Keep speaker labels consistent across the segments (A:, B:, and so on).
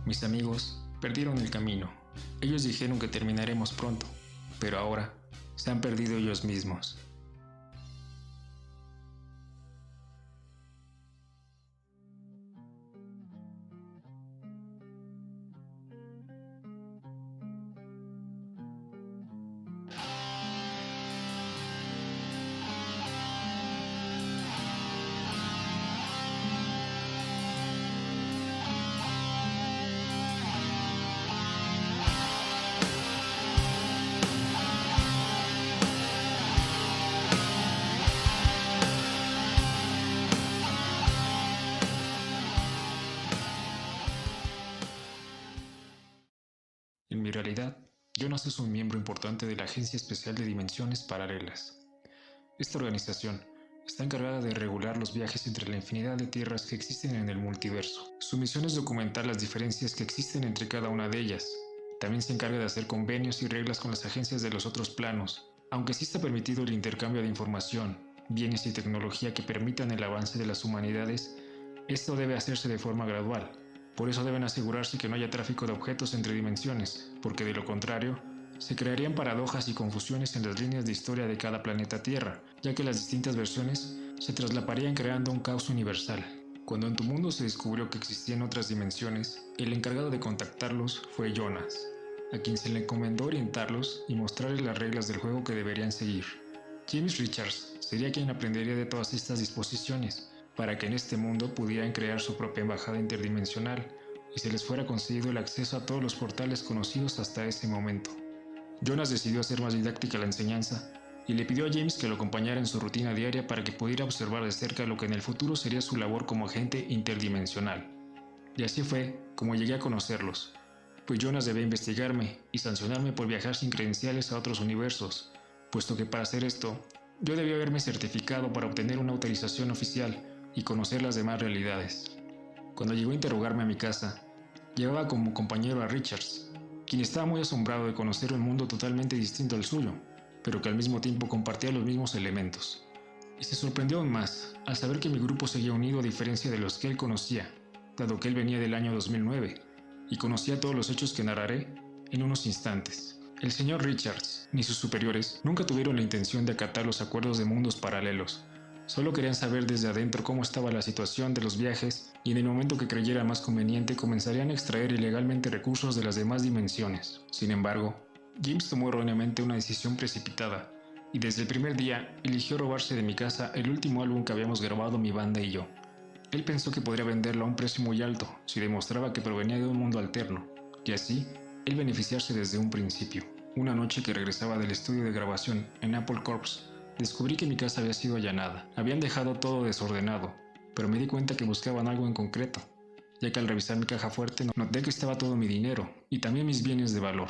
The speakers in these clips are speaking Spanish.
A: Mis amigos perdieron el camino. Ellos dijeron que terminaremos pronto, pero ahora se han perdido ellos mismos. En mi realidad, Jonas es un miembro importante de la Agencia Especial de Dimensiones Paralelas. Esta organización está encargada de regular los viajes entre la infinidad de tierras que existen en el multiverso. Su misión es documentar las diferencias que existen entre cada una de ellas. También se encarga de hacer convenios y reglas con las agencias de los otros planos. Aunque sí está permitido el intercambio de información, bienes y tecnología que permitan el avance de las humanidades, esto debe hacerse de forma gradual. Por eso deben asegurarse que no haya tráfico de objetos entre dimensiones, porque de lo contrario, se crearían paradojas y confusiones en las líneas de historia de cada planeta Tierra, ya que las distintas versiones se traslaparían creando un caos universal. Cuando en tu mundo se descubrió que existían otras dimensiones, el encargado de contactarlos fue Jonas, a quien se le encomendó orientarlos y mostrarles las reglas del juego que deberían seguir. James Richards sería quien aprendería de todas estas disposiciones, para que en este mundo pudieran crear su propia embajada interdimensional y se les fuera concedido el acceso a todos los portales conocidos hasta ese momento. Jonas decidió hacer más didáctica la enseñanza y le pidió a James que lo acompañara en su rutina diaria para que pudiera observar de cerca lo que en el futuro sería su labor como agente interdimensional. Y así fue como llegué a conocerlos, pues Jonas debía investigarme y sancionarme por viajar sin credenciales a otros universos, puesto que para hacer esto, yo debía haberme certificado para obtener una autorización oficial y conocer las demás realidades. Cuando llegó a interrogarme a mi casa, llevaba como compañero a Richards, quien estaba muy asombrado de conocer un mundo totalmente distinto al suyo, pero que al mismo tiempo compartía los mismos elementos. Y se sorprendió aún más al saber que mi grupo seguía unido a diferencia de los que él conocía, dado que él venía del año 2009 y conocía todos los hechos que narraré en unos instantes. El señor Richards ni sus superiores nunca tuvieron la intención de acatar los acuerdos de mundos paralelos. Solo querían saber desde adentro cómo estaba la situación de los viajes y en el momento que creyera más conveniente comenzarían a extraer ilegalmente recursos de las demás dimensiones. Sin embargo, James tomó erróneamente una decisión precipitada y desde el primer día eligió robarse de mi casa el último álbum que habíamos grabado mi banda y yo. Él pensó que podría venderlo a un precio muy alto si demostraba que provenía de un mundo alterno y así él beneficiarse desde un principio. Una noche que regresaba del estudio de grabación en Apple Corps, descubrí que mi casa había sido allanada. Habían dejado todo desordenado, pero me di cuenta que buscaban algo en concreto, ya que al revisar mi caja fuerte noté que estaba todo mi dinero y también mis bienes de valor.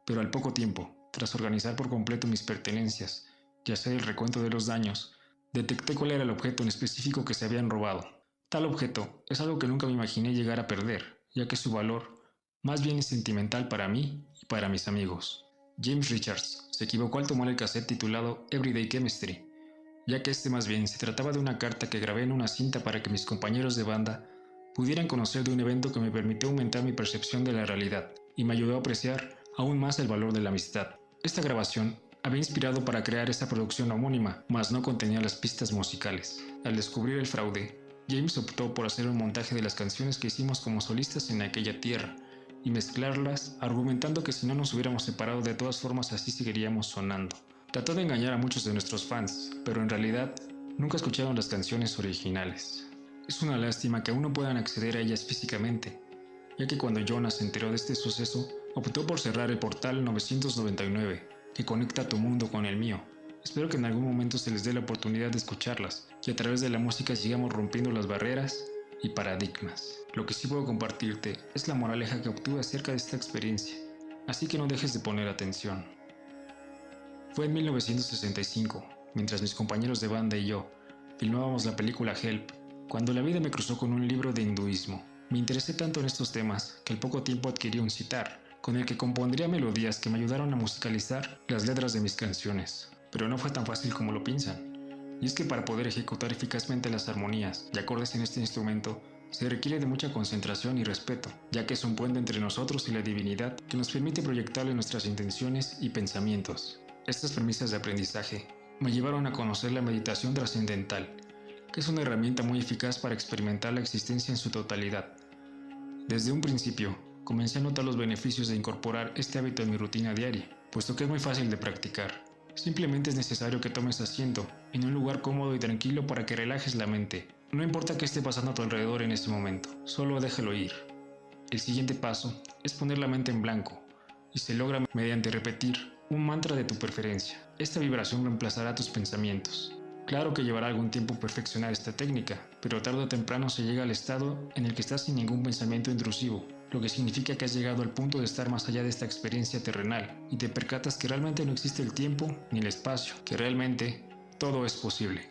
A: Pero al poco tiempo, tras organizar por completo mis pertenencias y hacer el recuento de los daños, detecté cuál era el objeto en específico que se habían robado. Tal objeto es algo que nunca me imaginé llegar a perder, ya que su valor más bien es sentimental para mí y para mis amigos. James Richards se equivocó al tomar el cassette titulado Everyday Chemistry, ya que este más bien se trataba de una carta que grabé en una cinta para que mis compañeros de banda pudieran conocer de un evento que me permitió aumentar mi percepción de la realidad y me ayudó a apreciar aún más el valor de la amistad. Esta grabación había inspirado para crear esta producción homónima, mas no contenía las pistas musicales. Al descubrir el fraude, James optó por hacer un montaje de las canciones que hicimos como solistas en aquella tierra, y mezclarlas, argumentando que si no nos hubiéramos separado de todas formas así seguiríamos sonando. Trató de engañar a muchos de nuestros fans, pero en realidad nunca escucharon las canciones originales. Es una lástima que aún no puedan acceder a ellas físicamente, ya que cuando Jonas se enteró de este suceso, optó por cerrar el portal 999, que conecta tu mundo con el mío. Espero que en algún momento se les dé la oportunidad de escucharlas, y a través de la música sigamos rompiendo las barreras y paradigmas. Lo que sí puedo compartirte es la moraleja que obtuve acerca de esta experiencia, así que no dejes de poner atención. Fue en 1965, mientras mis compañeros de banda y yo filmábamos la película Help, cuando la vida me cruzó con un libro de hinduismo. Me interesé tanto en estos temas que al poco tiempo adquirí un sitar, con el que compondría melodías que me ayudaron a musicalizar las letras de mis canciones. Pero no fue tan fácil como lo piensan. Y es que para poder ejecutar eficazmente las armonías y acordes en este instrumento, Se requiere de mucha concentración y respeto, ya que es un puente entre nosotros y la divinidad que nos permite proyectarle nuestras intenciones y pensamientos. Estas premisas de aprendizaje me llevaron a conocer la meditación trascendental, que es una herramienta muy eficaz para experimentar la existencia en su totalidad. Desde un principio, comencé a notar los beneficios de incorporar este hábito en mi rutina diaria, puesto que es muy fácil de practicar. Simplemente es necesario que tomes asiento en un lugar cómodo y tranquilo para que relajes la mente. No importa qué esté pasando a tu alrededor en ese momento, solo déjalo ir. El siguiente paso es poner la mente en blanco, y se logra mediante repetir un mantra de tu preferencia. Esta vibración reemplazará tus pensamientos. Claro que llevará algún tiempo perfeccionar esta técnica, pero tarde o temprano se llega al estado en el que estás sin ningún pensamiento intrusivo, lo que significa que has llegado al punto de estar más allá de esta experiencia terrenal y te percatas que realmente no existe el tiempo ni el espacio, que realmente todo es posible.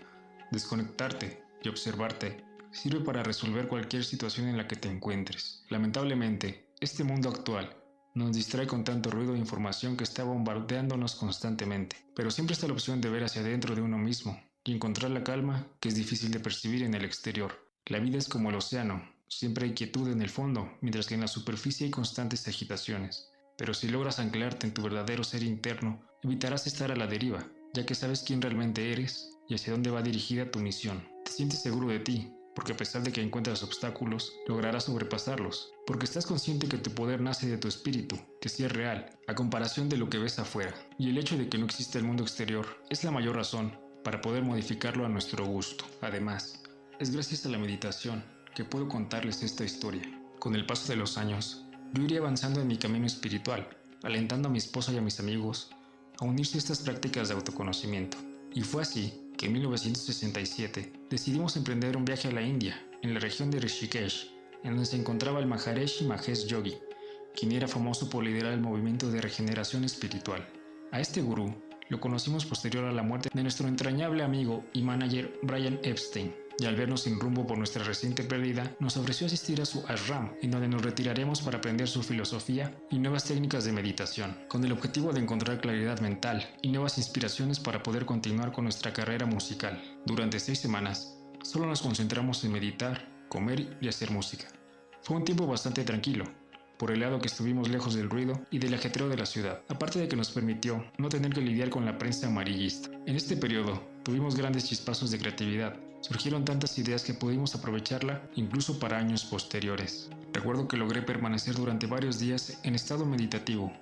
A: Desconectarte y observarte sirve para resolver cualquier situación en la que te encuentres. Lamentablemente, este mundo actual nos distrae con tanto ruido e información que está bombardeándonos constantemente, pero siempre está la opción de ver hacia adentro de uno mismo y encontrar la calma que es difícil de percibir en el exterior. La vida es como el océano, siempre hay quietud en el fondo, mientras que en la superficie hay constantes agitaciones. Pero si logras anclarte en tu verdadero ser interno, evitarás estar a la deriva, ya que sabes quién realmente eres y hacia dónde va dirigida tu misión. Te sientes seguro de ti, porque a pesar de que encuentras obstáculos, lograrás sobrepasarlos, porque estás consciente que tu poder nace de tu espíritu, que sí es real, a comparación de lo que ves afuera. Y el hecho de que no existe el mundo exterior es la mayor razón para poder modificarlo a nuestro gusto. Además, es gracias a la meditación que puedo contarles esta historia. Con el paso de los años, yo iría avanzando en mi camino espiritual, alentando a mi esposa y a mis amigos a unirse a estas prácticas de autoconocimiento. Y fue así que en 1967 decidimos emprender un viaje a la India, en la región de Rishikesh, en donde se encontraba el Maharishi Mahesh Yogi, quien era famoso por liderar el movimiento de regeneración espiritual. A este gurú lo conocimos posterior a la muerte de nuestro entrañable amigo y manager Brian Epstein, y al vernos sin rumbo por nuestra reciente pérdida, nos ofreció asistir a su ashram, en donde nos retiraremos para aprender su filosofía y nuevas técnicas de meditación, con el objetivo de encontrar claridad mental y nuevas inspiraciones para poder continuar con nuestra carrera musical. Durante 6 semanas, solo nos concentramos en meditar, comer y hacer música. Fue un tiempo bastante tranquilo, por el lado que estuvimos lejos del ruido y del ajetreo de la ciudad, aparte de que nos permitió no tener que lidiar con la prensa amarillista. En este periodo, tuvimos grandes chispazos de creatividad. Surgieron tantas ideas que pudimos aprovecharla incluso para años posteriores. Recuerdo que logré permanecer durante varios días en estado meditativo.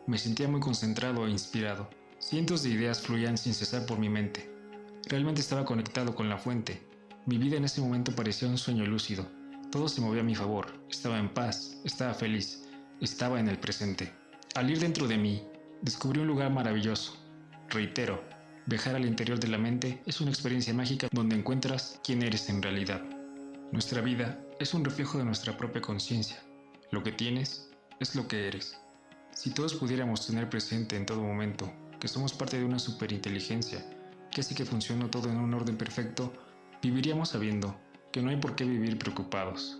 A: Me sentía muy concentrado e inspirado. Cientos de ideas fluían sin cesar por mi mente. Realmente estaba conectado con la fuente. Mi vida en ese momento parecía un sueño lúcido. Todo se movía a mi favor. Estaba en paz, estaba feliz, estaba en el presente. Al ir dentro de mí, descubrí un lugar maravilloso. Reitero, viajar al interior de la mente es una experiencia mágica donde encuentras quién eres en realidad. Nuestra vida es un reflejo de nuestra propia conciencia. Lo que tienes es lo que eres. Si todos pudiéramos tener presente en todo momento que somos parte de una superinteligencia que hace que funcione todo en un orden perfecto, viviríamos sabiendo que no hay por qué vivir preocupados.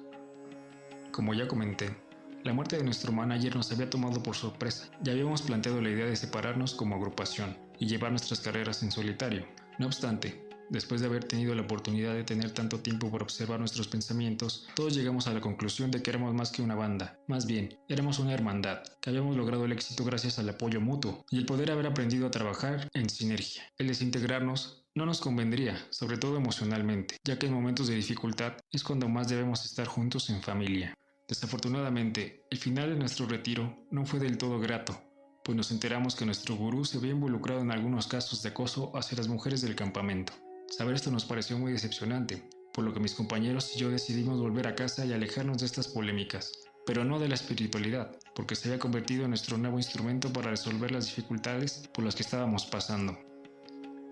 A: Como ya comenté, la muerte de nuestro manager nos había tomado por sorpresa. Ya habíamos planteado la idea de separarnos como agrupación y llevar nuestras carreras en solitario. No obstante, después de haber tenido la oportunidad de tener tanto tiempo para observar nuestros pensamientos, todos llegamos a la conclusión de que éramos más que una banda. Más bien, éramos una hermandad, que habíamos logrado el éxito gracias al apoyo mutuo y el poder haber aprendido a trabajar en sinergia. El desintegrarnos no nos convendría, sobre todo emocionalmente, ya que en momentos de dificultad es cuando más debemos estar juntos en familia. Desafortunadamente, el final de nuestro retiro no fue del todo grato, pues nos enteramos que nuestro gurú se había involucrado en algunos casos de acoso hacia las mujeres del campamento. Saber esto nos pareció muy decepcionante, por lo que mis compañeros y yo decidimos volver a casa y alejarnos de estas polémicas, pero no de la espiritualidad, porque se había convertido en nuestro nuevo instrumento para resolver las dificultades por las que estábamos pasando.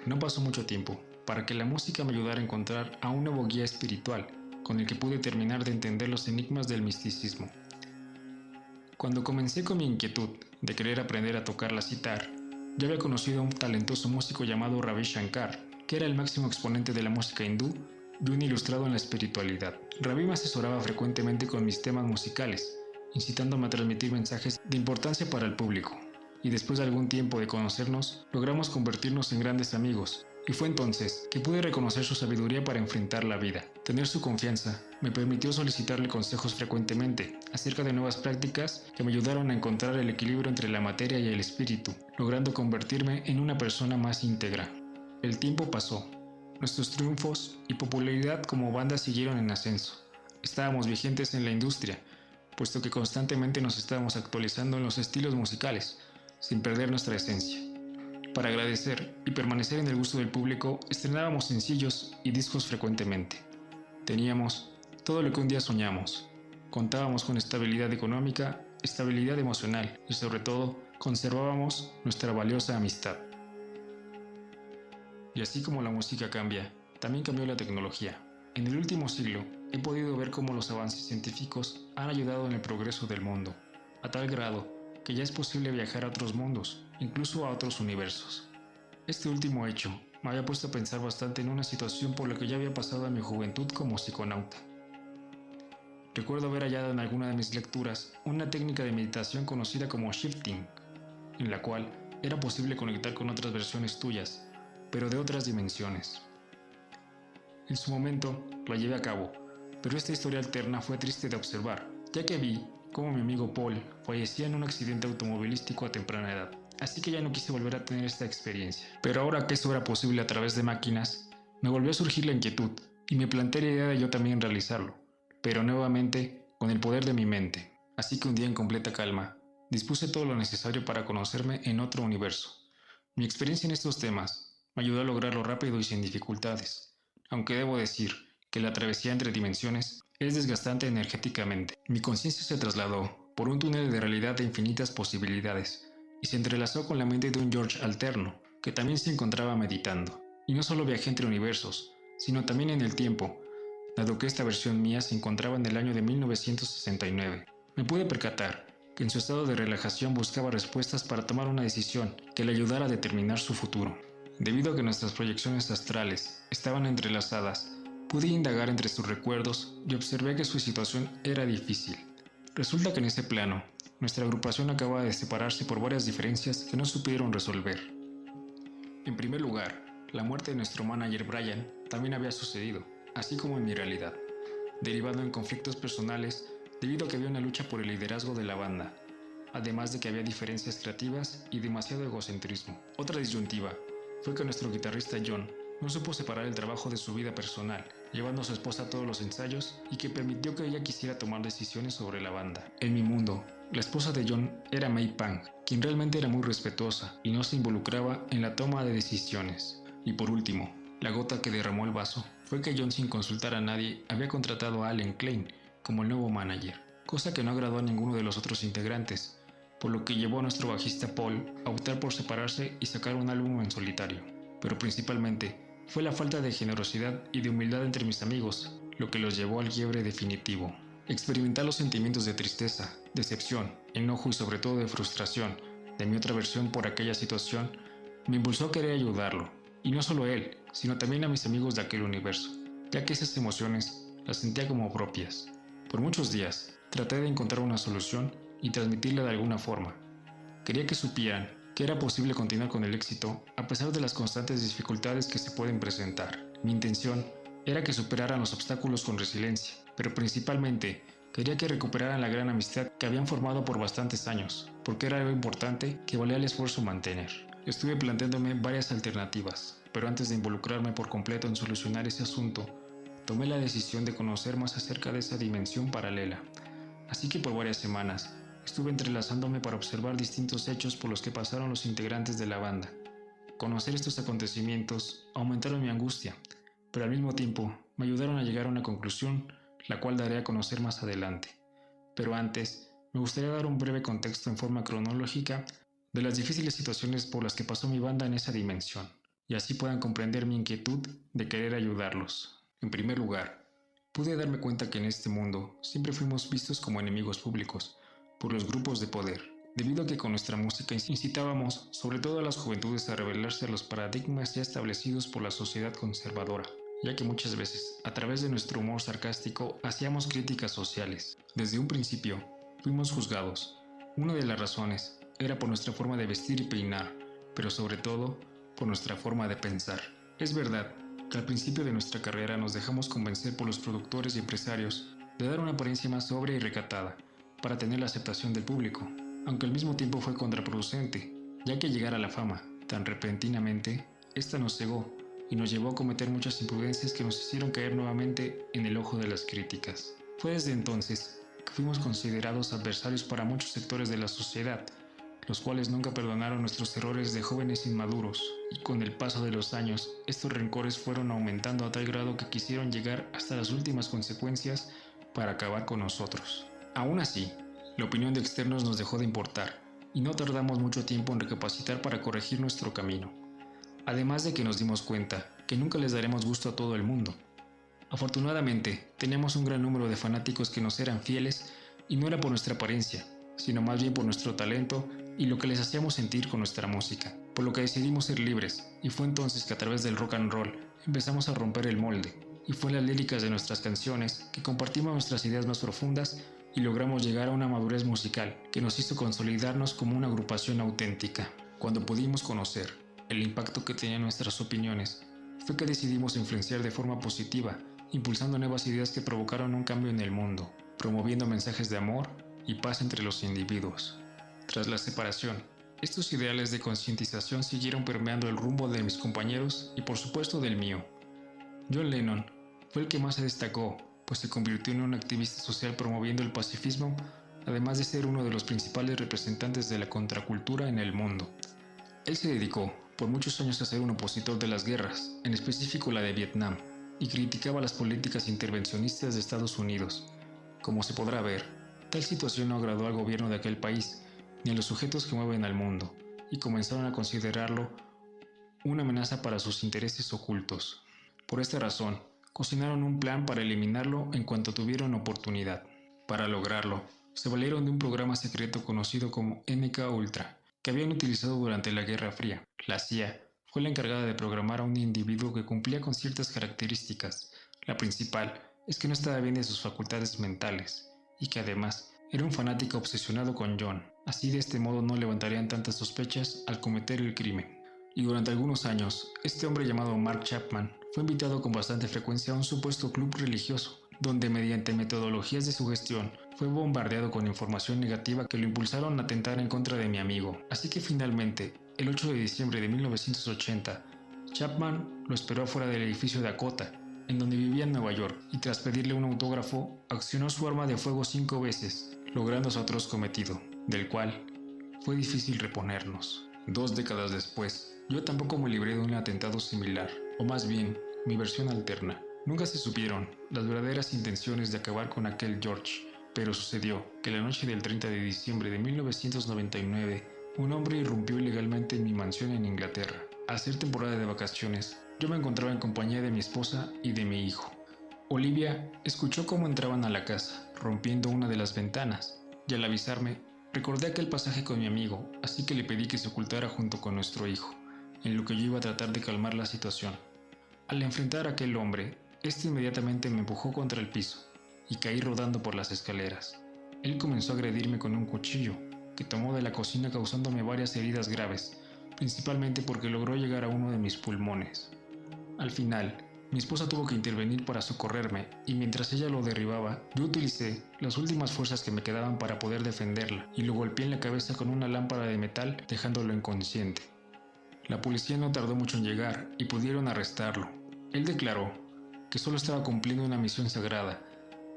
A: No pasó mucho tiempo para que la música me ayudara a encontrar a un nuevo guía espiritual, con el que pude terminar de entender los enigmas del misticismo. Cuando comencé con mi inquietud de querer aprender a tocar la sitar, yo había conocido a un talentoso músico llamado Ravi Shankar, que era el máximo exponente de la música hindú y un ilustrado en la espiritualidad. Ravi me asesoraba frecuentemente con mis temas musicales, incitándome a transmitir mensajes de importancia para el público. Y después de algún tiempo de conocernos, logramos convertirnos en grandes amigos, Y fue entonces que pude reconocer su sabiduría para enfrentar la vida. Tener su confianza me permitió solicitarle consejos frecuentemente acerca de nuevas prácticas que me ayudaron a encontrar el equilibrio entre la materia y el espíritu, logrando convertirme en una persona más íntegra. El tiempo pasó. Nuestros triunfos y popularidad como banda siguieron en ascenso. Estábamos vigentes en la industria, puesto que constantemente nos estábamos actualizando en los estilos musicales, sin perder nuestra esencia. Para agradecer y permanecer en el gusto del público, estrenábamos sencillos y discos frecuentemente. Teníamos todo lo que un día soñamos. Contábamos con estabilidad económica, estabilidad emocional y sobre todo, conservábamos nuestra valiosa amistad. Y así como la música cambia, también cambió la tecnología. En el último siglo, he podido ver cómo los avances científicos han ayudado en el progreso del mundo, a tal grado que ya es posible viajar a otros mundos, incluso a otros universos. Este último hecho me había puesto a pensar bastante en una situación por la que ya había pasado en mi juventud como psiconauta. Recuerdo haber hallado en alguna de mis lecturas una técnica de meditación conocida como shifting, en la cual era posible conectar con otras versiones tuyas, pero de otras dimensiones. En su momento la llevé a cabo, pero esta historia alterna fue triste de observar, ya que vi cómo mi amigo Paul fallecía en un accidente automovilístico a temprana edad, así que ya no quise volver a tener esta experiencia. Pero ahora que eso era posible a través de máquinas, me volvió a surgir la inquietud y me planteé la idea de yo también realizarlo, pero nuevamente con el poder de mi mente. Así que un día en completa calma, dispuse todo lo necesario para conocerme en otro universo. Mi experiencia en estos temas me ayudó a lograrlo rápido y sin dificultades, aunque debo decir que la travesía entre dimensiones es desgastante energéticamente. Mi conciencia se trasladó por un túnel de realidad de infinitas posibilidades y se entrelazó con la mente de un George alterno que también se encontraba meditando. Y no solo viajé entre universos, sino también en el tiempo, dado que esta versión mía se encontraba en el año de 1969. Me pude percatar que en su estado de relajación buscaba respuestas para tomar una decisión que le ayudara a determinar su futuro. Debido a que nuestras proyecciones astrales estaban entrelazadas, pude indagar entre sus recuerdos y observé que su situación era difícil. Resulta que en ese plano, nuestra agrupación acababa de separarse por varias diferencias que no supieron resolver. En primer lugar, la muerte de nuestro manager Brian también había sucedido, así como en mi realidad, derivado en conflictos personales debido a que había una lucha por el liderazgo de la banda, además de que había diferencias creativas y demasiado egocentrismo. Otra disyuntiva fue que nuestro guitarrista John no supo separar el trabajo de su vida personal, llevando a su esposa a todos los ensayos y que permitió que ella quisiera tomar decisiones sobre la banda. En mi mundo, la esposa de John era May Pang, quien realmente era muy respetuosa y no se involucraba en la toma de decisiones. Y por último, la gota que derramó el vaso fue que John, sin consultar a nadie, había contratado a Allen Klein como el nuevo manager, cosa que no agradó a ninguno de los otros integrantes, por lo que llevó a nuestro bajista Paul a optar por separarse y sacar un álbum en solitario. Pero principalmente fue la falta de generosidad y de humildad entre mis amigos lo que los llevó al quiebre definitivo. Experimentar los sentimientos de tristeza, decepción, enojo y sobre todo de frustración de mi otra versión por aquella situación me impulsó a querer ayudarlo, y no solo a él, sino también a mis amigos de aquel universo, ya que esas emociones las sentía como propias. Por muchos días traté de encontrar una solución y transmitirla de alguna forma. Quería que supieran que era posible continuar con el éxito a pesar de las constantes dificultades que se pueden presentar. Mi intención era que superaran los obstáculos con resiliencia, pero principalmente quería que recuperaran la gran amistad que habían formado por bastantes años, porque era algo importante que valía el esfuerzo mantener. Estuve planteándome varias alternativas, pero antes de involucrarme por completo en solucionar ese asunto, tomé la decisión de conocer más acerca de esa dimensión paralela. Así que por varias semanas estuve entrelazándome para observar distintos hechos por los que pasaron los integrantes de la banda. Conocer estos acontecimientos aumentaron mi angustia, pero al mismo tiempo me ayudaron a llegar a una conclusión, la cual daré a conocer más adelante. Pero antes, me gustaría dar un breve contexto en forma cronológica de las difíciles situaciones por las que pasó mi banda en esa dimensión, y así puedan comprender mi inquietud de querer ayudarlos. En primer lugar, pude darme cuenta que en este mundo siempre fuimos vistos como enemigos públicos por los grupos de poder, debido a que con nuestra música incitábamos sobre todo a las juventudes a rebelarse a los paradigmas ya establecidos por la sociedad conservadora, ya que muchas veces, a través de nuestro humor sarcástico, hacíamos críticas sociales. Desde un principio, fuimos juzgados. Una de las razones era por nuestra forma de vestir y peinar, pero sobre todo, por nuestra forma de pensar. Es verdad que al principio de nuestra carrera nos dejamos convencer por los productores y empresarios de dar una apariencia más sobria y recatada, para tener la aceptación del público, aunque al mismo tiempo fue contraproducente, ya que llegar a la fama tan repentinamente, esta nos cegó y nos llevó a cometer muchas imprudencias que nos hicieron caer nuevamente en el ojo de las críticas. Fue desde entonces que fuimos considerados adversarios para muchos sectores de la sociedad, los cuales nunca perdonaron nuestros errores de jóvenes inmaduros, y con el paso de los años, estos rencores fueron aumentando a tal grado que quisieron llegar hasta las últimas consecuencias para acabar con nosotros. Aún así, la opinión de externos nos dejó de importar, y no tardamos mucho tiempo en recapacitar para corregir nuestro camino. Además de que nos dimos cuenta que nunca les daremos gusto a todo el mundo. Afortunadamente, teníamos un gran número de fanáticos que nos eran fieles, y no era por nuestra apariencia, sino más bien por nuestro talento y lo que les hacíamos sentir con nuestra música, por lo que decidimos ser libres, y fue entonces que a través del rock and roll empezamos a romper el molde, y fue en las líricas de nuestras canciones que compartimos nuestras ideas más profundas y logramos llegar a una madurez musical que nos hizo consolidarnos como una agrupación auténtica. Cuando pudimos conocer el impacto que tenían nuestras opiniones, fue que decidimos influenciar de forma positiva, impulsando nuevas ideas que provocaron un cambio en el mundo, promoviendo mensajes de amor y paz entre los individuos. Tras la separación, estos ideales de concientización siguieron permeando el rumbo de mis compañeros y por supuesto del mío. John Lennon fue el que más se destacó, pues se convirtió en un activista social promoviendo el pacifismo, además de ser uno de los principales representantes de la contracultura en el mundo. Él se dedicó por muchos años a ser un opositor de las guerras, en específico la de Vietnam, y criticaba las políticas intervencionistas de Estados Unidos. Como se podrá ver, tal situación no agradó al gobierno de aquel país, ni a los sujetos que mueven al mundo, y comenzaron a considerarlo una amenaza para sus intereses ocultos. Por esta razón, cocinaron un plan para eliminarlo en cuanto tuvieron oportunidad. Para lograrlo, se valieron de un programa secreto conocido como MK Ultra, que habían utilizado durante la Guerra Fría. La CIA fue la encargada de programar a un individuo que cumplía con ciertas características. La principal es que no estaba bien de sus facultades mentales, y que además era un fanático obsesionado con John. Así de este modo no levantarían tantas sospechas al cometer el crimen. Y durante algunos años, este hombre llamado Mark Chapman fue invitado con bastante frecuencia a un supuesto club religioso, donde mediante metodologías de sugestión fue bombardeado con información negativa que lo impulsaron a atentar en contra de mi amigo. Así que finalmente, el 8 de diciembre de 1980, Chapman lo esperó afuera del edificio Dakota, en donde vivía en Nueva York, y tras pedirle un autógrafo, accionó su arma de fuego 5 veces, logrando su atroz cometido, del cual fue difícil reponernos. 2 décadas después, yo tampoco me libré de un atentado similar, o más bien, mi versión alterna. Nunca se supieron las verdaderas intenciones de acabar con aquel George, pero sucedió que la noche del 30 de diciembre de 1999, un hombre irrumpió ilegalmente en mi mansión en Inglaterra. Al ser temporada de vacaciones, yo me encontraba en compañía de mi esposa y de mi hijo. Olivia escuchó cómo entraban a la casa, rompiendo una de las ventanas, y al avisarme, recordé aquel pasaje con mi amigo, así que le pedí que se ocultara junto con nuestro hijo, en lo que yo iba a tratar de calmar la situación. Al enfrentar a aquel hombre, este inmediatamente me empujó contra el piso, y caí rodando por las escaleras. Él comenzó a agredirme con un cuchillo, que tomó de la cocina causándome varias heridas graves, principalmente porque logró llegar a uno de mis pulmones. Al final, mi esposa tuvo que intervenir para socorrerme, y mientras ella lo derribaba, yo utilicé las últimas fuerzas que me quedaban para poder defenderla, y lo golpeé en la cabeza con una lámpara de metal, dejándolo inconsciente. La policía no tardó mucho en llegar, y pudieron arrestarlo. Él declaró que solo estaba cumpliendo una misión sagrada,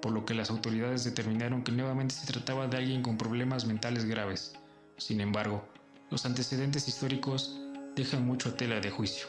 A: por lo que las autoridades determinaron que nuevamente se trataba de alguien con problemas mentales graves. Sin embargo, los antecedentes históricos dejan mucho tela de juicio.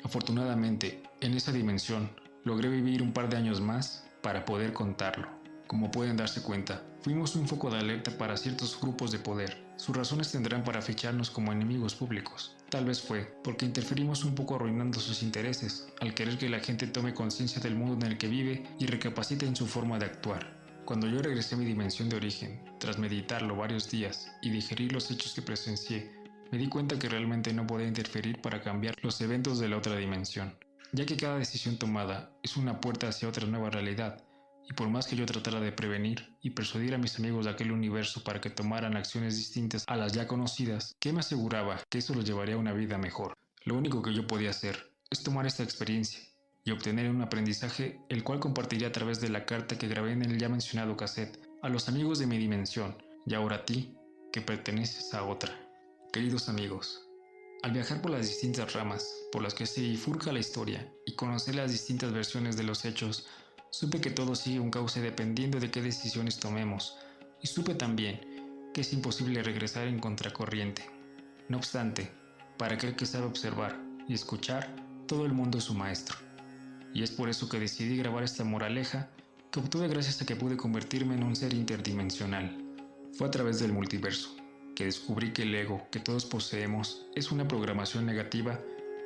A: Afortunadamente, en esa dimensión, logré vivir un par de años más para poder contarlo. Como pueden darse cuenta, fuimos un foco de alerta para ciertos grupos de poder. Sus razones tendrán para ficharnos como enemigos públicos. Tal vez fue porque interferimos un poco arruinando sus intereses, al querer que la gente tome conciencia del mundo en el que vive y recapacite en su forma de actuar. Cuando yo regresé a mi dimensión de origen, tras meditarlo varios días y digerir los hechos que presencié, me di cuenta que realmente no podía interferir para cambiar los eventos de la otra dimensión, ya que cada decisión tomada es una puerta hacia otra nueva realidad, y por más que yo tratara de prevenir y persuadir a mis amigos de aquel universo para que tomaran acciones distintas a las ya conocidas, ¿qué me aseguraba que eso los llevaría a una vida mejor? Lo único que yo podía hacer es tomar esta experiencia y obtener un aprendizaje el cual compartiré a través de la carta que grabé en el ya mencionado cassette a los amigos de mi dimensión y ahora a ti que perteneces a otra. Queridos amigos, al viajar por las distintas ramas por las que se bifurca la historia y conocer las distintas versiones de los hechos, supe que todo sigue un cauce dependiendo de qué decisiones tomemos, y supe también que es imposible regresar en contracorriente. No obstante, para aquel que sabe observar y escuchar, todo el mundo es su maestro. Y es por eso que decidí grabar esta moraleja que obtuve gracias a que pude convertirme en un ser interdimensional. Fue a través del multiverso que descubrí que el ego que todos poseemos es una programación negativa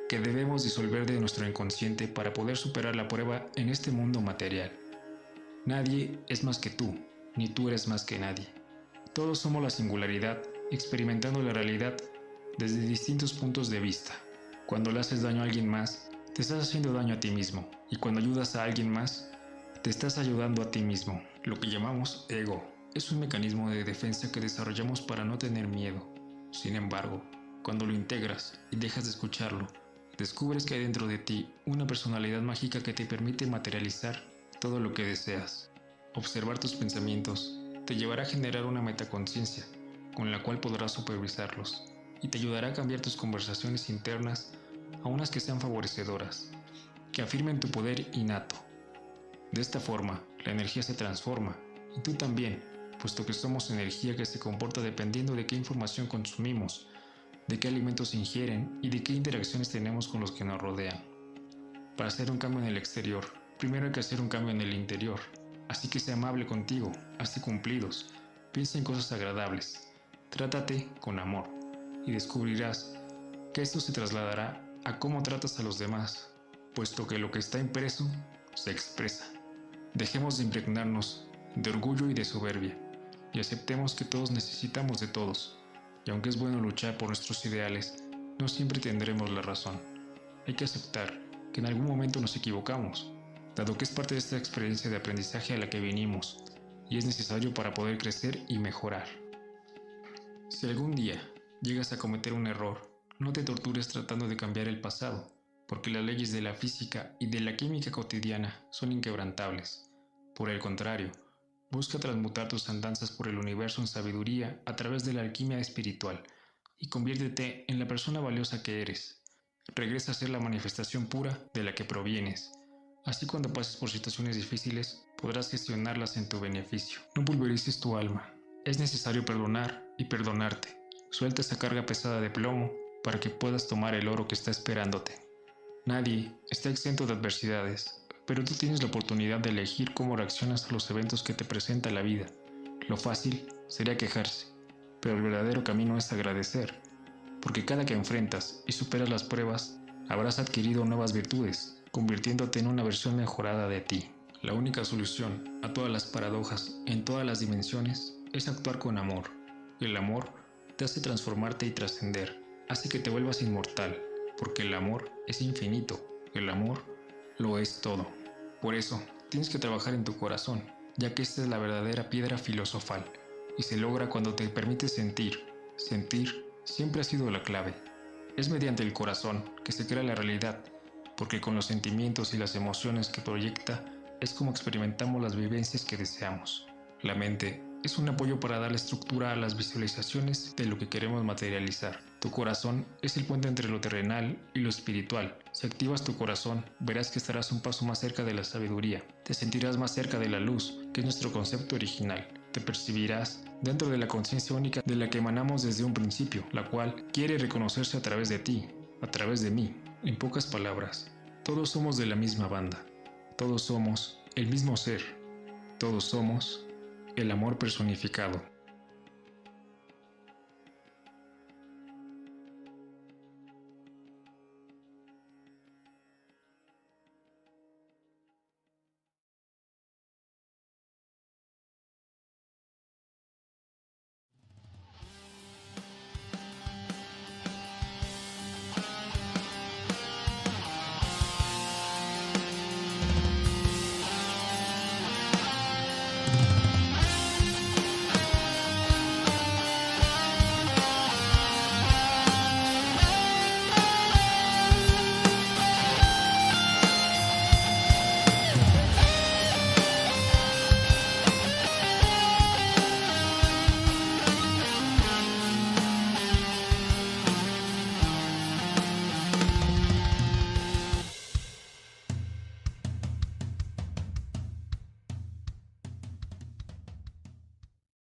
A: que debemos disolver de nuestro inconsciente para poder superar la prueba en este mundo material. Nadie es más que tú, ni tú eres más que nadie. Todos somos la singularidad, experimentando la realidad desde distintos puntos de vista. Cuando le haces daño a alguien más, te estás haciendo daño a ti mismo, y cuando ayudas a alguien más, te estás ayudando a ti mismo. Lo que llamamos ego es un mecanismo de defensa que desarrollamos para no tener miedo. Sin embargo, cuando lo integras y dejas de escucharlo, descubres que hay dentro de ti una personalidad mágica que te permite materializar todo lo que deseas. Observar tus pensamientos te llevará a generar una metaconciencia con la cual podrás supervisarlos y te ayudará a cambiar tus conversaciones internas a unas que sean favorecedoras, que afirmen tu poder innato. De esta forma, la energía se transforma y tú también, puesto que somos energía que se comporta dependiendo de qué información consumimos, de qué alimentos ingieren y de qué interacciones tenemos con los que nos rodean. Para hacer un cambio en el exterior, primero hay que hacer un cambio en el interior. Así que sé amable contigo, hazte cumplidos, piensa en cosas agradables, trátate con amor y descubrirás que esto se trasladará a cómo tratas a los demás, puesto que lo que está impreso se expresa. Dejemos de impregnarnos de orgullo y de soberbia y aceptemos que todos necesitamos de todos, y aunque es bueno luchar por nuestros ideales, no siempre tendremos la razón. Hay que aceptar que en algún momento nos equivocamos, dado que es parte de esta experiencia de aprendizaje a la que vinimos, y es necesario para poder crecer y mejorar. Si algún día llegas a cometer un error, no te tortures tratando de cambiar el pasado, porque las leyes de la física y de la química cotidiana son inquebrantables. Por el contrario, busca transmutar tus andanzas por el universo en sabiduría a través de la alquimia espiritual, y conviértete en la persona valiosa que eres. Regresa a ser la manifestación pura de la que provienes. Así cuando pases por situaciones difíciles, podrás gestionarlas en tu beneficio. No pulverices tu alma. Es necesario perdonar y perdonarte. Suelta esa carga pesada de plomo para que puedas tomar el oro que está esperándote. Nadie está exento de adversidades, pero tú tienes la oportunidad de elegir cómo reaccionas a los eventos que te presenta la vida. Lo fácil sería quejarse, pero el verdadero camino es agradecer, porque cada que enfrentas y superas las pruebas, habrás adquirido nuevas virtudes, convirtiéndote en una versión mejorada de ti. La única solución a todas las paradojas en todas las dimensiones es actuar con amor. El amor te hace transformarte y trascender, hace que te vuelvas inmortal, porque el amor es infinito, el amor lo es todo. Por eso, tienes que trabajar en tu corazón, ya que esta es la verdadera piedra filosofal, y se logra cuando te permites sentir. Sentir siempre ha sido la clave. Es mediante el corazón que se crea la realidad, porque con los sentimientos y las emociones que proyecta es como experimentamos las vivencias que deseamos. La mente es un apoyo para darle estructura a las visualizaciones de lo que queremos materializar. Tu corazón es el puente entre lo terrenal y lo espiritual. Si activas tu corazón, verás que estarás un paso más cerca de la sabiduría. Te sentirás más cerca de la luz, que es nuestro concepto original. Te percibirás dentro de la conciencia única de la que emanamos desde un principio, la cual quiere reconocerse a través de ti, a través de mí. En pocas palabras, todos somos de la misma banda. Todos somos el mismo ser. Todos somos el amor personificado.